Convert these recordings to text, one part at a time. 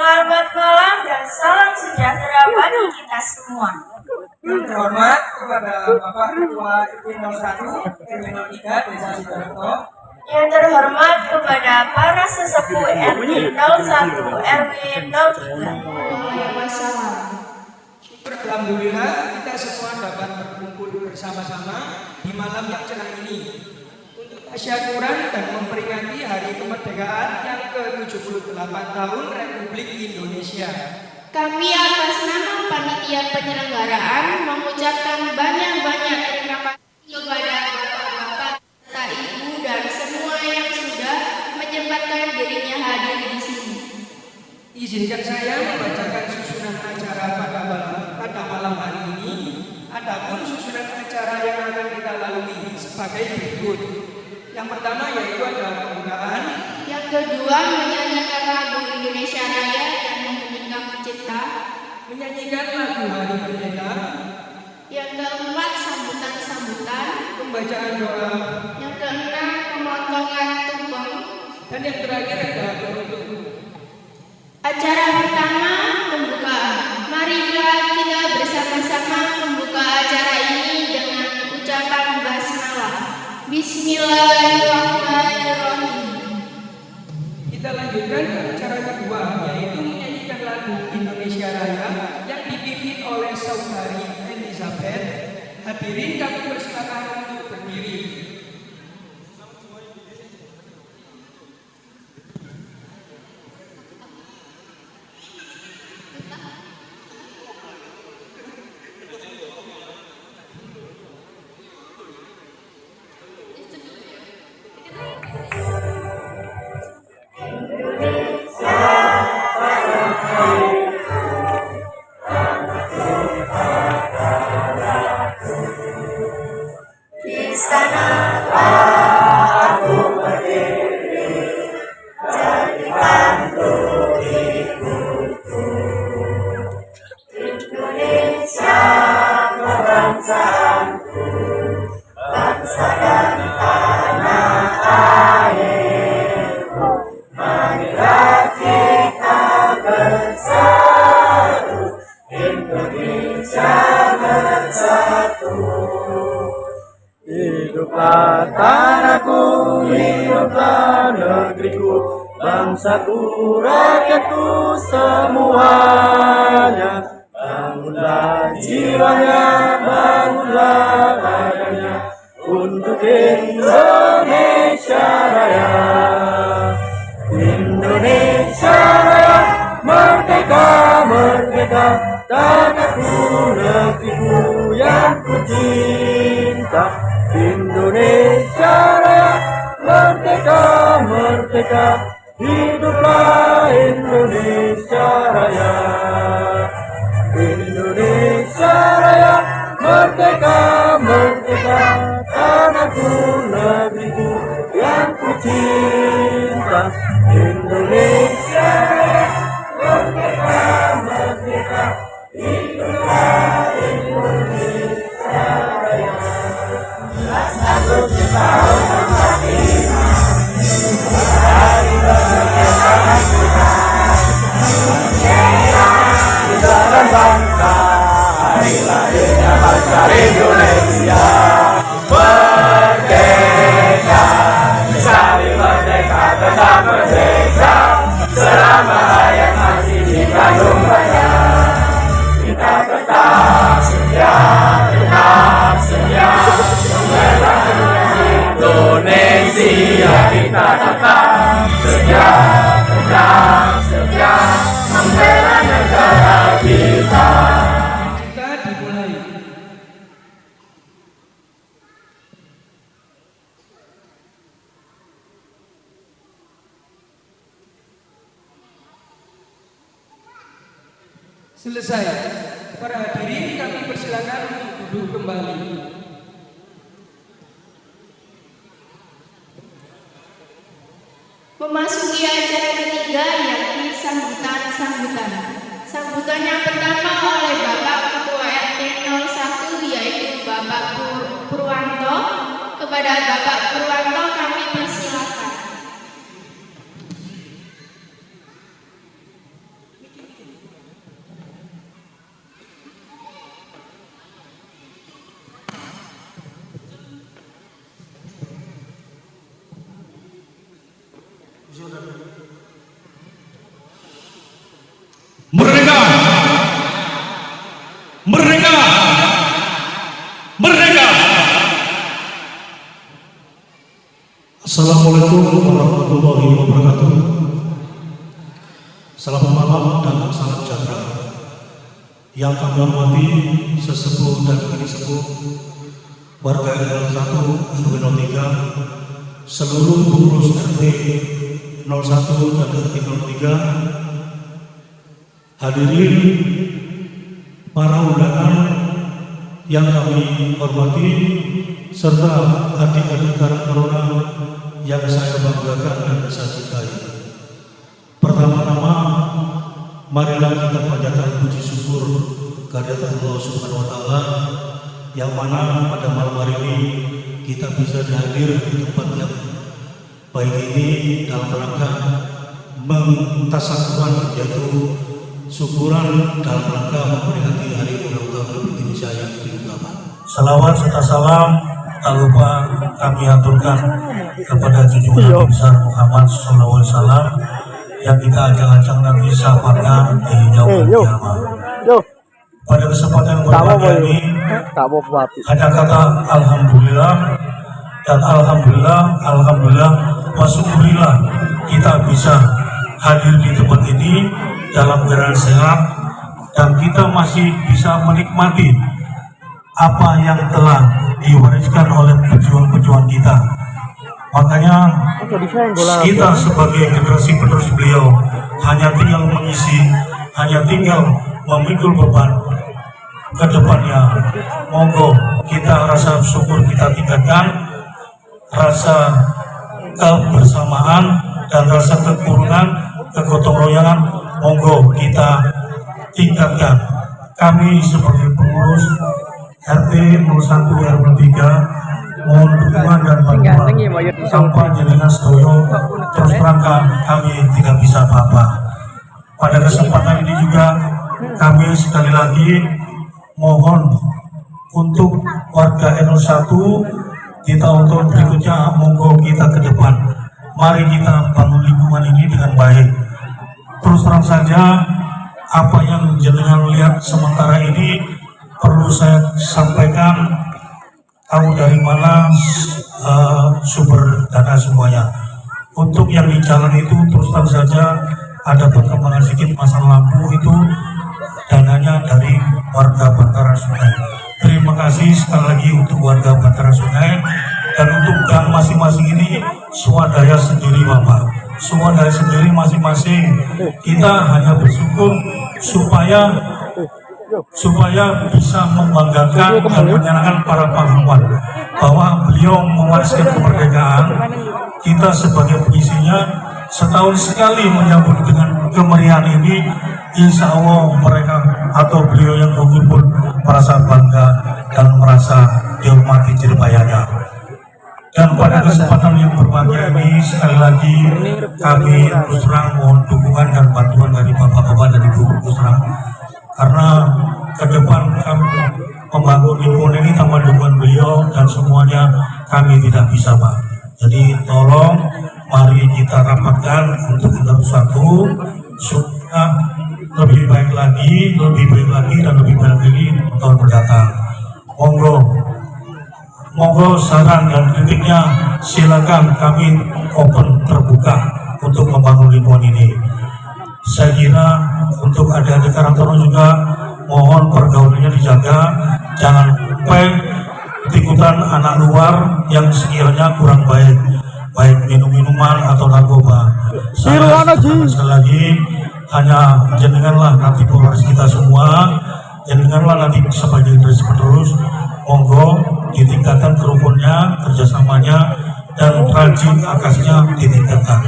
Selamat malam dan salam sejahtera bagi kita semua. Yang terhormat kepada Bapak Ketua RW 01, RW 03 Desa Sidoarjo. Yang terhormat kepada para sesepuh RW 01, RW 03. Syukur alhamdulillah kita semua dapat berkumpul bersama-sama di malam yang cerah ini untuk tasyakuran dan memperingati Hari Kemerdekaan yang ke-78 tahun Republik Indonesia. Kami atas nama panitia penyelenggaraan mengucapkan banyak-banyak terima kasih kepada bapak-bapak serta ibu dan semua yang sudah menyempatkan dirinya hadir di sini. Izinkan saya membacakan susunan acara pada malam hari ini. Adapun susunan acara yang akan kita lalui sebagai berikut. Yang pertama yaitu adalah pembukaan. Yang kedua menyanyikan lagu Indonesia Raya dan menyanyikan pencipta. Menyanyikan lagu Hari Merdeka. Yang keempat sambutan-sambutan. Pembacaan doa. Yang keenam pemotongan tumpeng. Dan yang terakhir adalah penutup. Acara pertama pembukaan. Marilah kita bersama-sama membuka acara ini dengan ucapan basmalah. Bismillahirrahmanirrahim. Kita lanjutkan ke acara kedua, yaitu menyanyikan lagu Indonesia Raya yang dipimpin oleh Saudari Elizabeth. Hadirin kami persilakan untuk berdiri. Hiduplah tanahku, hiduplah negeriku, bangsaku, rakyatku semuanya. Bangunlah jiwanya, bangunlah raganya untuk Indonesia Raya. Indonesia Raya, merdeka, merdeka, tanahku, negeriku yang ku cinta. Indonesia Raya, merdeka, merdeka, hiduplah Indonesia Raya. Indonesia Raya, merdeka, merdeka, tanahku, negeriku yang ku cinta. Indonesia Raya, merdeka, merdeka, hiduplah Indonesia Raya. Agustus tahun 45, hari kemerdekaan kita. Besaran bangsa, hari lahirnya bangsa Indonesia. Merdeka, sekali merdeka tetap merdeka, selama rakyat masih di kandung badan. Kita tetap setia, tetap setia, membela Indonesia. Kita tetap setia, tetap setia, membela negara kita. Kita dimulai. Selesai. Para hadirin kami persilakan untuk duduk kembali. Memasuki acara ketiga yakni sambutan-sambutan. Sambutan yang pertama oleh Bapak Ketua RT 01 yaitu Bapak Purwanto. Kepada Bapak Purwanto kami persilakan. Merdeka! Merdeka! Assalamualaikum warahmatullahi wabarakatuh. Selamat malam dan salam sejahtera. Yang kami hormati sesepuh dan kini sepuh, warga RW 1 RW 03, seluruh pengurus RT 01 dan RT 03, hadirin para undangan yang kami hormati, serta adik-adik Karang Taruna yang saya banggakan dan saya cintai. Pertama-tama, marilah kita panjatkan puji syukur kehadirat Allah Subhanahu wa Ta'ala, yang mana pada malam hari ini kita bisa hadir di tempat yang baik ini dalam rangka mentasakuan, yaitu syukuran dalam rangka memperingati Hari Ulang Tahun Republik Indonesia yang ke-78. Salawat serta salam tak lupa kami aturkan kepada junjungan Nabi besar Muhammad SAW yang kita ajang-ajang nanti sahabatnya di yaumul kiamah. Pada kesempatan yang berbahagia ini hanya kata alhamdulillah dan alhamdulillah wa syukurillah kita bisa hadir di tempat ini dalam keadaan sehat dan kita masih bisa menikmati apa yang telah diwariskan oleh pejuang-pejuang kita. Makanya kita sebagai generasi penerus beliau hanya tinggal mengisi, hanya tinggal memikul beban ke depannya. Monggo kita rasa syukur kita tingkatkan, rasa kebersamaan dan rasa kekurungan, kegotong royongan, monggo kita tingkatkan. Kami sebagai pengurus RT 01 RW 3 mohon dukungan dan bantuan. Tanpa jenengan sedoyo terus terangka kami tidak bisa apa-apa. Pada kesempatan ini juga kami sekali lagi mohon untuk warga RW 1 di tahun-tahun berikutnya, monggo kita ke depan. Mari kita bangun lingkungan ini dengan baik. Terus terang saja, apa yang jenengan lihat sementara ini perlu saya sampaikan, tahu dari mana sumber dana semuanya. Untuk yang di jalan itu terus terang saja ada perkembangan sedikit masalah lampu, itu dananya dari warga bantaran sungai. Terima kasih sekali lagi untuk warga bantaran sungai, dan untuk gang masing-masing ini swadaya sendiri Bapak, swadaya sendiri masing-masing. Kita hanya bersyukur supaya bisa membanggakan dan menyenangkan para pahlawan bahwa beliau mewariskan kemerdekaan. Kita sebagai pengisinya setahun sekali menyambut dengan kemeriahan ini. Insya Allah mereka atau beliau yang gugur pun merasa bangga dan merasa dihormati jeripayanya. Dan pada kesempatan yang berbahagia ini sekali lagi kami terus terang mohon dukungan dan bantuan dari bapak-bapak dan ibu terus terang, karena ke depan kami membangun lingkungan ini tanpa dukungan beliau dan semuanya kami tidak bisa Pak. Jadi tolong mari kita rapatkan untuk kita satu supaya lebih baik lagi dan lebih baik lagi tahun mendatang. Monggo saran dan kritiknya silakan, kami open terbuka untuk membangun lingkungan ini. Saya kira untuk adik-adik Karang Taruna juga mohon pergaulannya dijaga, jangan sampai ikutan anak luar yang sekiranya kurang baik minum-minuman atau narkoba. Saya sekali lagi hanya jenenganlah nanti pewaris kita semua, jenenganlah nanti sebagai generasi penerus, monggo ditingkatkan kerukunnya, kerjasamanya, dan rajin akasnya ditingkatkan.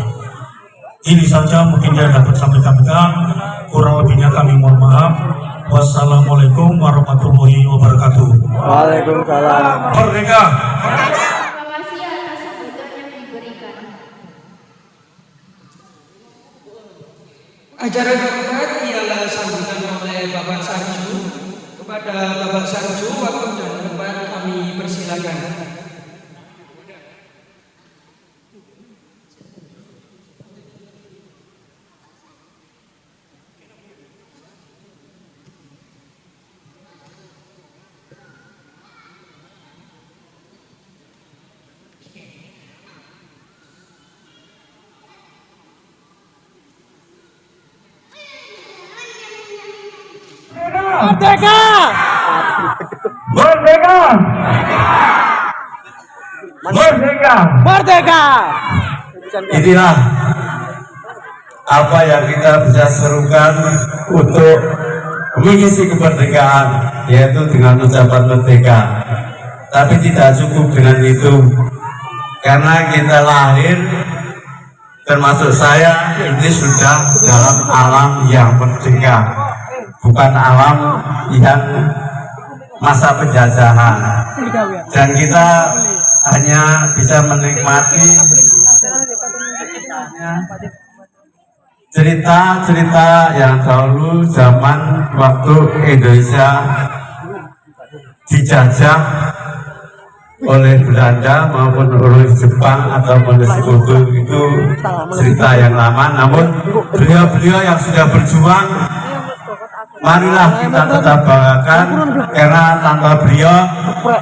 Ini saja mungkin yang dapat saya sampaikan, kurang lebihnya kami mohon maaf. Wassalamualaikum warahmatullahi wabarakatuh. Waalaikumsalam. Merdeka! Terima kasih atas sambutan yang diberikan. Acara keempat ialah sambutan oleh Bapak Sarju. Kepada Bapak Sarju, waktu dan tempat kami persilakan. Merdeka! Merdeka! Merdeka! Merdeka! Inilah apa yang kita bisa serukan untuk mengisi kemerdekaan, yaitu dengan ucapan merdeka. Tapi tidak cukup dengan itu, karena kita lahir, termasuk saya, ini sudah dalam alam yang merdeka, bukan alam yang masa penjajahan. Dan kita hanya bisa menikmati cerita-cerita yang dahulu zaman waktu Indonesia dijajah oleh Belanda maupun oleh Jepang atau oleh Sekutu. Itu cerita yang lama, namun beliau-beliau yang sudah berjuang, marilah kita tetap banggakan, karena tanpa beliau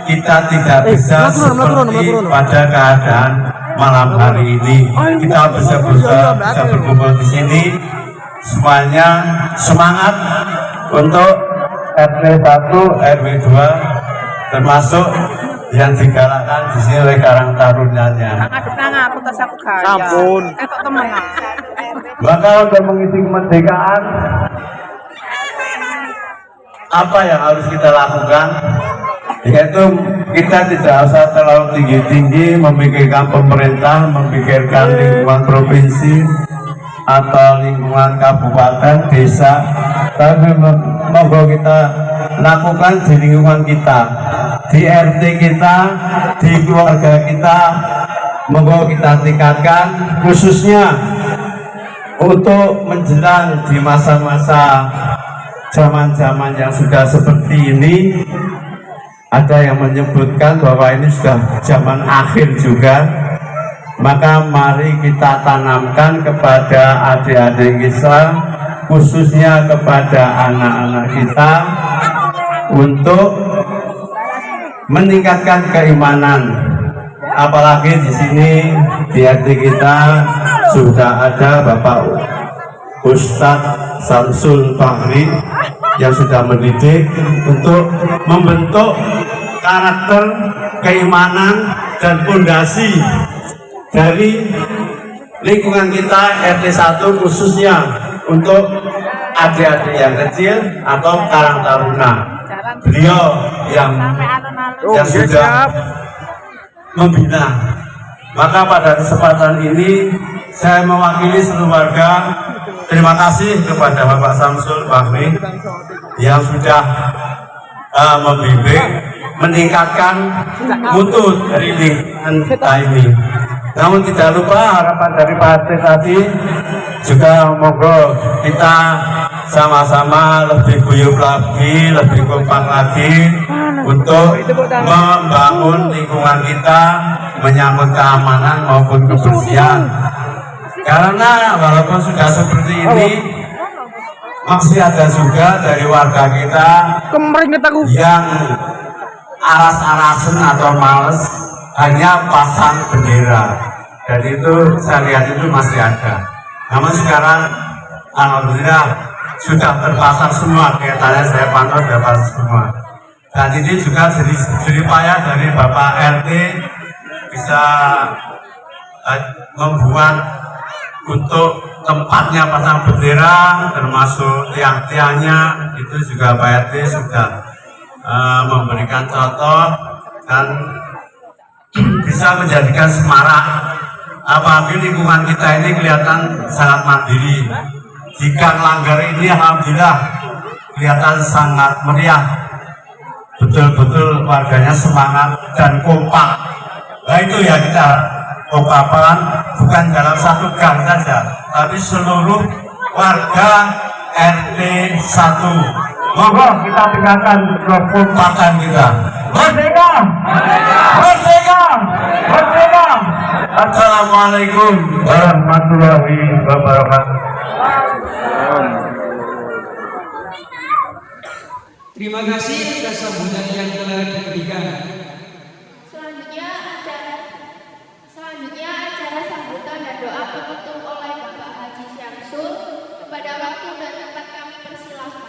kita tidak bisa seperti pada keadaan malam hari ini. Kita bisa berkumpul di sini, semuanya semangat untuk RT 1, RW 2, termasuk yang digalakkan di sini oleh Karang Tarunanya. Sampun. Maka untuk mengisi kemerdekaan, apa yang harus kita lakukan? Yaitu kita tidak usah terlalu tinggi-tinggi memikirkan pemerintah, memikirkan lingkungan provinsi atau lingkungan kabupaten, desa, tapi monggo kita lakukan di lingkungan kita, di RT kita, di keluarga kita. Monggo kita tingkatkan, khususnya untuk menjelang di masa-masa zaman-zaman yang sudah seperti ini. Ada yang menyebutkan bahwa ini sudah zaman akhir juga, maka mari kita tanamkan kepada adik-adik kita, khususnya kepada anak-anak kita, untuk meningkatkan keimanan. Apalagi di sini di RT kita sudah ada Bapak Ustadz Samsul Bahri yang sudah mendidik untuk membentuk karakter, keimanan, dan fondasi dari lingkungan kita RT 1, khususnya untuk adik-adik yang kecil atau Karang Taruna. Beliau yang sudah membina. Maka pada kesempatan ini saya mewakili seluruh warga, terima kasih kepada Bapak Samsul Bahri yang sudah membimbing, meningkatkan mutu dari lingkungan kita ini. Namun tidak lupa harapan dari Pak RT tadi juga, monggo kita sama-sama lebih guyup lagi, lebih kompak lagi untuk membangun lingkungan kita, menyangkut keamanan maupun kebersihan. Karena walaupun sudah seperti ini, masih ada juga dari warga kita yang aras-arasan atau males hanya pasang bendera. Dan itu saya lihat itu masih ada. Namun sekarang alhamdulillah sudah terpasang semua, kelihatannya saya pantau sudah pasang semua. Dan ini juga jadi payah dari Bapak RT bisa membuat untuk tempatnya pasang bendera, termasuk tiang-tiangnya itu juga Pak RT sudah memberikan contoh dan bisa menjadikan semarak. Apalagi lingkungan kita ini kelihatan sangat mandiri. Jika langgar ini alhamdulillah kelihatan sangat meriah, betul-betul warganya semangat dan kompak. Nah itu ya, kita kompakan bukan dalam satu gang saja, tapi seluruh warga RT 1. Monggo kita tingkatkan kekompakan kita. Merdeka! Merdeka! Merdeka! Assalamualaikum warahmatullahi wabarakatuh. Terima kasih atas sambutan yang telah diberikan. Selanjutnya acara sambutan dan doa penutup oleh Bapak Haji Syamsul. Kepada waktu dan tempat kami persilahkan.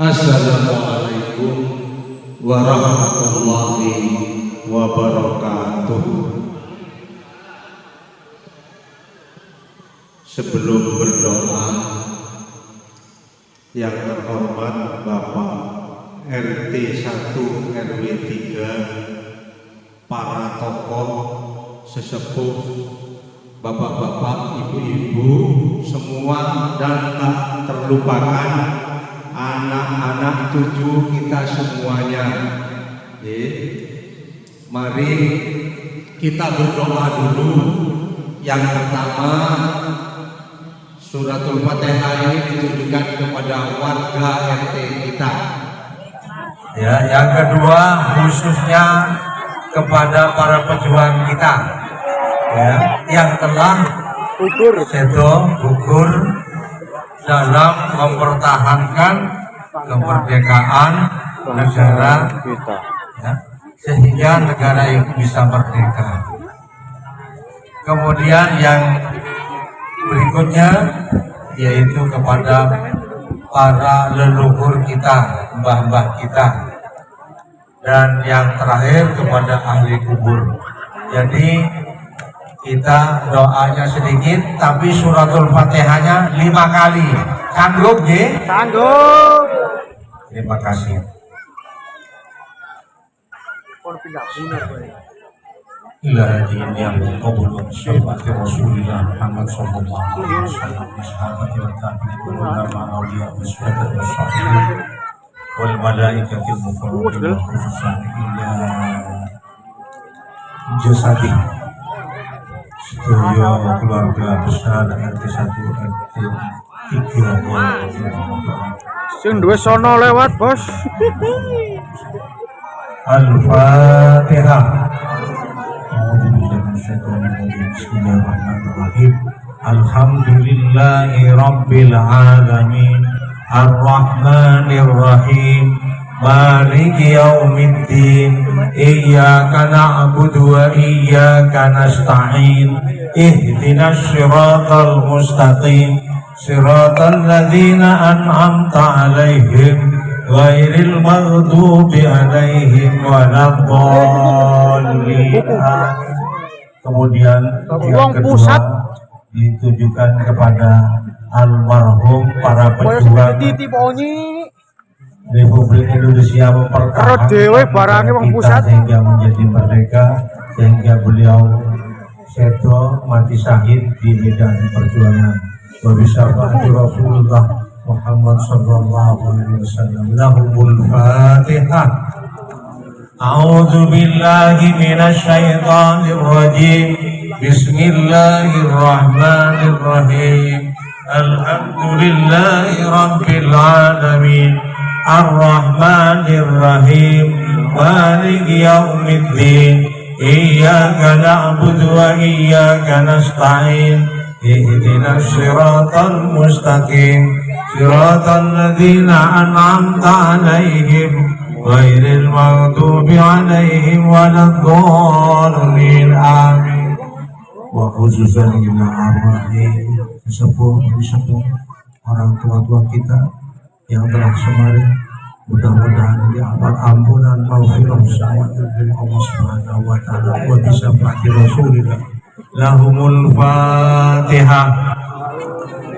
Assalamualaikum warahmatullahi wabarakatuh. Sebelum berdoa, yang terhormat Bapak RT 1 RW 3, para tokoh sesepuh, bapak-bapak, ibu-ibu semua, dan tak terlupakan anak-anak cucu kita semuanya. Mari kita berdoa dulu. Yang pertama, suratul Fatihah ini ditujukan kepada warga RT kita. Ya, yang kedua khususnya kepada para pejuang kita, ya, yang telah gugur dalam mempertahankan kemerdekaan negara kita, ya, sehingga negara itu bisa merdeka. Kemudian yang berikutnya yaitu kepada para leluhur kita, mbah-mbah kita, dan yang terakhir kepada ahli kubur. Jadi kita doanya sedikit, tapi suratul Fatihahnya 5 kali. Sanggup, Ji? Sanggup. Terima kasih. Ilahadin yang qabulun syafati Rasulullah Muhammad sallallahu alaihi wasallam sahabati wa tabi'in ulama awliya washadat wasyahidin wal malaikatil mukarramin wa khususan ila jasadi sedaya keluarga besar RT 1 RT 3 Sing duwe sono lewat, Bos. Al-Fatihah. Bismillahirrahmanirrahim. Alhamdulillahi Rabbil Alamin, Ar-Rahmanir Rahim, Maliki Yaumiddin, Iyyaka na'budu wa iyyaka nasta'in, Ihdinas siratal mustaqim, siratal ladzina an'amta 'alaihim, ghairil maghdubi 'alaihim waladdallin. Kemudian yang kedua ditujukan kepada almarhum para pejuang Republik Indonesia mempertahankan kita sehingga menjadi merdeka, sehingga beliau sedo mati syahid di medan perjuangan. Wabisyafa'ati Rasulullah Muhammad sallallahu alaihi wasallam. Lahumul Fatihah. A'udzu billahi minasy syaithanir rajim. Bismillahirrahmanirrahim. Alhamdulillahi rabbil alamin. Ar-Rahmanir Rahim. Maliki yaumiddin. Iyyaka na'budu wa iyyaka nasta'in. Ihdinas siratal mustaqim. Siratal ladzina an'amta 'alaihim, ghairil maghdubi 'alaihim waladdallin. Amin. Wa khususan ila arwahih sesepuh orang tua-tua kita yang telah kemarin, mudah-mudahan diampun ampunan maghfirah dari Allah Subhanahu wa taala wa bisafati Rasulillah. Lahumul Fatihah.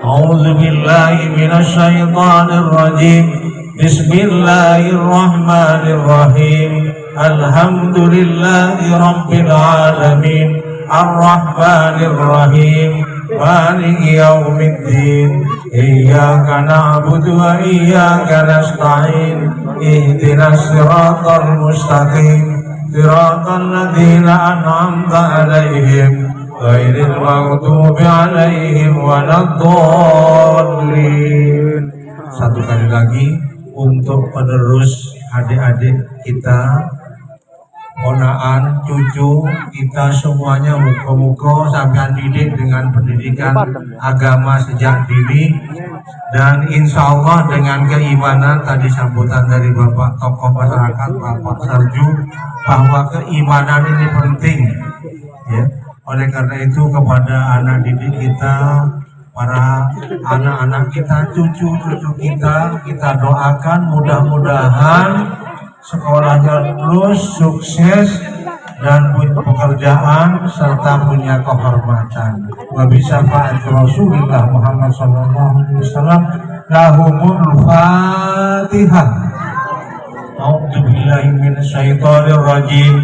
A'udzu billahi minasy syaithanir rajim. Bismillahirrahmanirrahim. Alhamdulillahi rabbil alamin. Ar-Rahmanir Rahim. Maliki yaumiddin. Iyyaka na'budu wa iyyaka nasta'in. Ihdinas siratal mustaqim. Siratal ladzina an'amta 'alaihim, ghairil maghdubi 'alaihim waladdallin. Satu kali lagi untuk penerus adik-adik kita, ponaan, cucu kita semuanya, muka-muka sampai didik dengan pendidikan agama sejak dini, dan insya Allah dengan keimanan. Tadi sambutan dari Bapak tokoh masyarakat Bapak Sarju bahwa keimanan ini penting, ya. Oleh karena itu kepada anak didik kita, para anak-anak kita, cucu-cucu kita doakan mudah-mudahan sekolahnya lulus, sukses, dan punya pekerjaan serta punya kehormatan. Wa bisyafaat Rasulullah Muhammad sallallahu alaihi wasallam. Lahumul Fatihah. A'udzu billahi minasyaitonir rajim.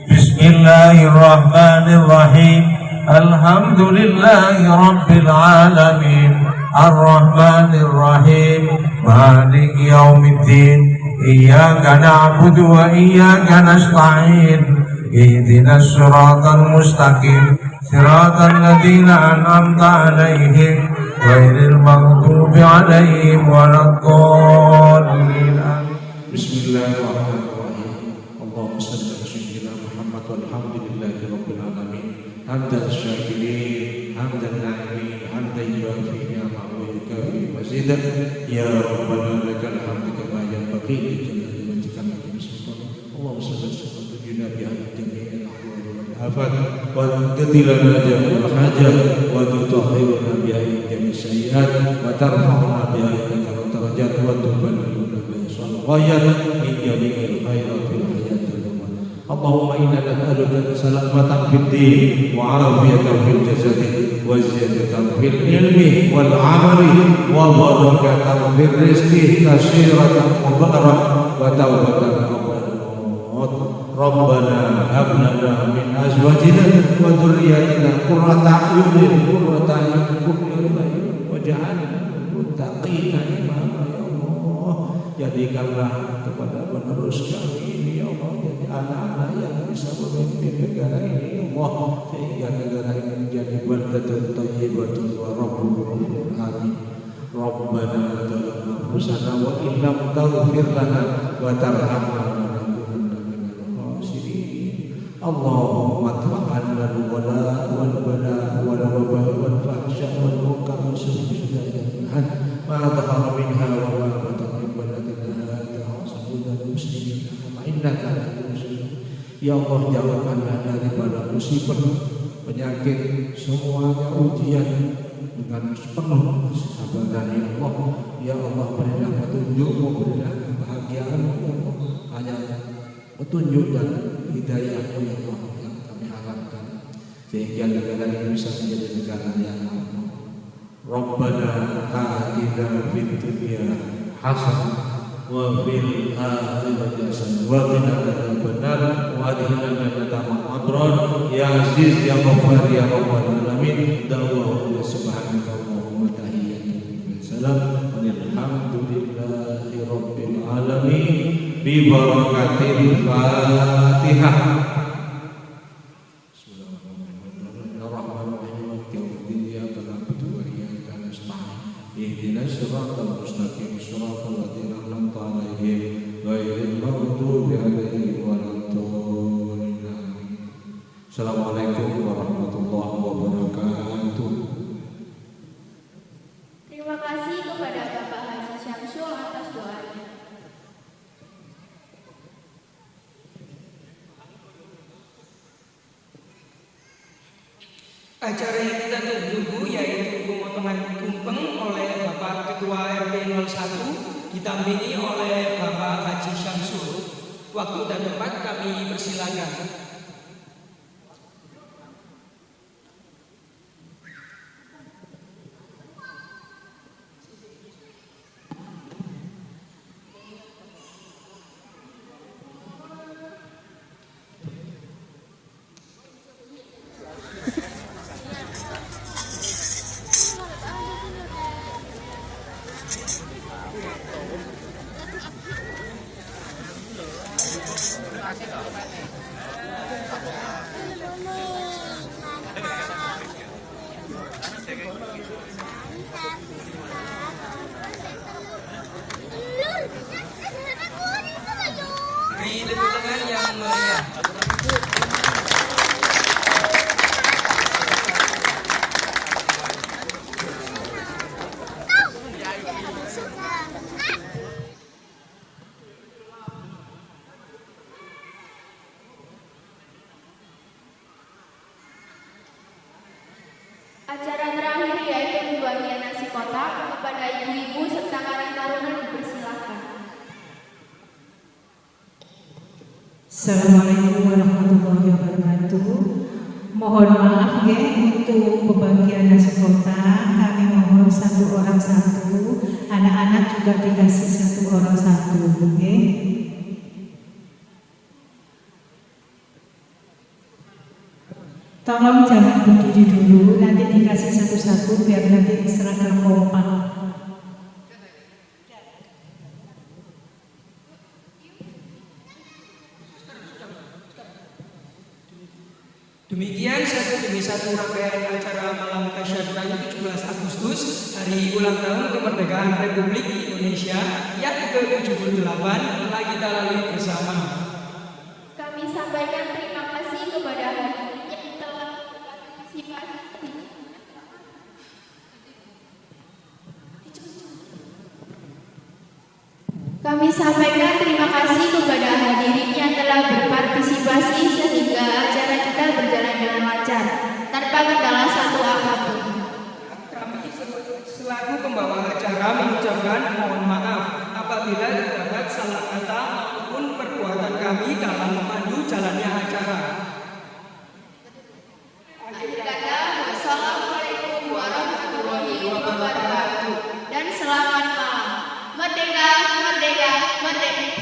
Bismillahirrahmanirrahim. Alhamdulillahi rabbil alamin. Ar-Rahmanir Rahim. Maliki yaumiddin. Iyyaka na'budu wa iyyaka nasta'in. اهدنا الصراط المستقيم صراط الذين أنعمت عليهم غير المغضوب عليهم ولا الضالين. بسم الله الرحمن الرحيم. اللهم صل على سيدنا محمد والحمد لله رب العالمين. حمدا الشاكرين حمدا الناعمين حمدا يوافي نعمه ويكافئ مزيدا. يا ربنا لك الحمد كما ينبغي لجلال وجهك الكريم. اللهم صل وسلم بأهل جميع الأحوال والآفات وتقضي لنا جميع الحاجات وتطهرنا بها من جميع السيئات وترفعنا بها إليك الدرجات وتبلغنا بها الغايات من جميع الخيرات في الحياة والممات. اللهم إنا نسألك سلامة في الدين وعافية في الجسد وزيادة في العلم والعمل وبركة في الرزق كثيرة مباركة وتوبة ربنا هب لنا من ازواجنا وذرياتنا قرة اعين واجعلنا للمتقين imama ya Allah. Jadikanlah kepada penerus kami ini ya Allah, jadi anak-anak yang bisa memimpin negara ini ya Allah, sehingga negara ini menjadi baldatun thayyibatun wa rabbul alamin. Rabbana zalamna anfusana wa in lam taghfir lana wa tarhamna اللهم ادفع عنا الولاء والبلاء والوباء والفحشاء والمنكر والسوء ما ظهر منها وما بطن من بلدنا هذا وصلنا المسلمين انك على كل شيء. Ya Allah, jauhkanlah daripada musibah, penyakit, semuanya ujian dengan penuh kesabaran ya Allah. Ya Allah, berilah petunjuk-Mu, berilah kebahagiaan ya Allah. Hanya petunjuk dan hidayah-Mu ya Allah yang kami harapkan, sehingga negara ini bisa menjadi negara yang aman. Rabbana atina fid dunya hasanah wa fil akhirati hasanah wa qina adzabannar wa adkhilna jannata ma'abrar ya aziz ya ghaffar ya rabbal alamin. Da'wahu subhanaka Allahumma tahiyyatan salam alhamdulillahi rabbil alamin bi barakatil Fatihah. Ihdinas siratal mustaqim siratal ladzina an'amta 'alaihim ghairil maghdubi 'alaihim waladdallin. Assalamualaikum warahmatullahi wabarakatuh. Terima kasih kepada Bapak Haji Syamsul atas doanya. Acara yang kita tunggu yaitu pemotongan tumpeng oleh Bapak Ketua RT 01 didampingi oleh Bapak Haji Syamsul. Waktu dan tempat kami persilakan. Beri tepuk tangan yang meriah. Acara terakhir yaitu pembagian kepada ibu-ibu serta karang taruna dipersilakan. Assalamualaikum warahmatullahi wabarakatuh. Mohon maaf ya untuk pembagian nasi kotak. Kami mohon 1 orang 1. Anak-anak juga dikasih 1 orang 1. Oke? Tolong jangan berdiri dulu. Nanti dikasih satu-satu biar nanti seragam kompak. Demikian satu demi satu rangkaian acara malam tasyakuran 17 Agustus hari ulang tahun kemerdekaan Republik Indonesia yang ke-78 telah kita lalui bersama. Kami sampaikan terima kasih kepada hadirin yang telah berpartisipasi. Kami sampaikan terima kasih kepada hadirin yang telah berpartisipasi sehingga acara kita berjalan dengan lancar tanpa kendala satu apapun. Kami selaku pembawa acara mengucapkan mohon maaf apabila terdapat salah kata maupun perbuatan kami dalam memandu jalannya acara. Akhir kata, wassalamualaikum warahmatullahi wabarakatuh dan selamat malam. Merdeka, merdeka, merdeka.